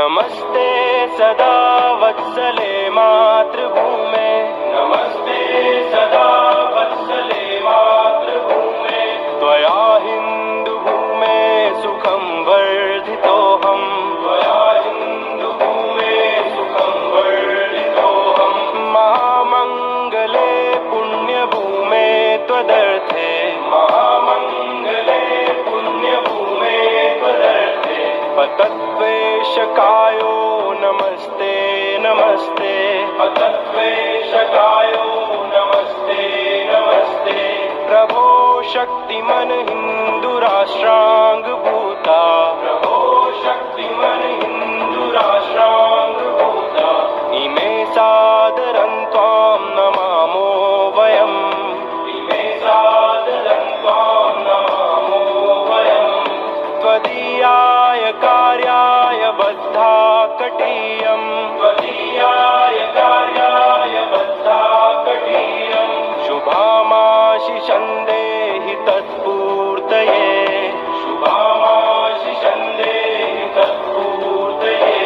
नमस्ते सदा वत्सले मातृभूमे, नमस्ते सदा वत्सले मातृभूमे। त्वया हिन्दुभूमे सुखं वर्धितोऽहं, त्वया हिन्दुभूमे सुखं वर्धितोऽहं। महामङ्गले पुण्यभूमे त्वदर्थे, महामङ्गले पुण्यभूमे त्वदर्थे। पतद्वेषकायो नमस्ते नमस्ते, पतद्वेषकायो नमस्ते नमस्ते। प्रभो शक्तिमन हिन्दुराष्ट्राङ्गभूता, प्रभो शक्तिमन हिन्दुराष्ट्राङ्गभूता। इमे सादरं त्वां नमामो वयम्, इमे सादरं त्वां नमामो वयम्। त्वदीयाय कार्याय बद्धा कटीयम्, त्वदीयाय कार्याय बद्धा कटीयम्। शुभामाशिषं देहि तत्पूर्तये, शुभामाशिषं देहि तत्पूर्तये।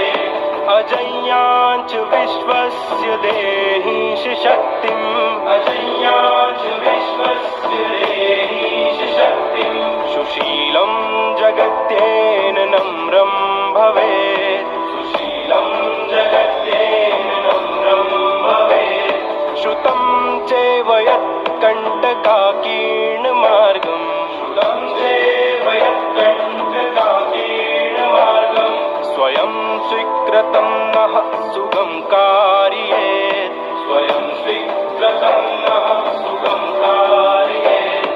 अजय्याञ्च विश्वस्य देहीश शक्तिम्, अजय्याञ्च विश्वस्य देहीश शक्तिम्। सुशीलं जगत्येन नम्रं भवेत्, सुशीलं जगत्येन नम्रं भवेत्। श्रुतं चैव यत्कण्टकाकीर्णमार्गं, श्रुतं चैव यत्कण्टकाकीर्णमार्गं। स्वयं स्वीकृतं नः सुगं कारयेत्, स्वयं स्वीकृतं नः सुगं कारयेत्।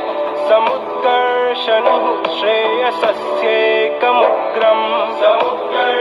समुत्कर्षणुः श्रेयसस्यैकमुग्रं, समुत्कर्षणुः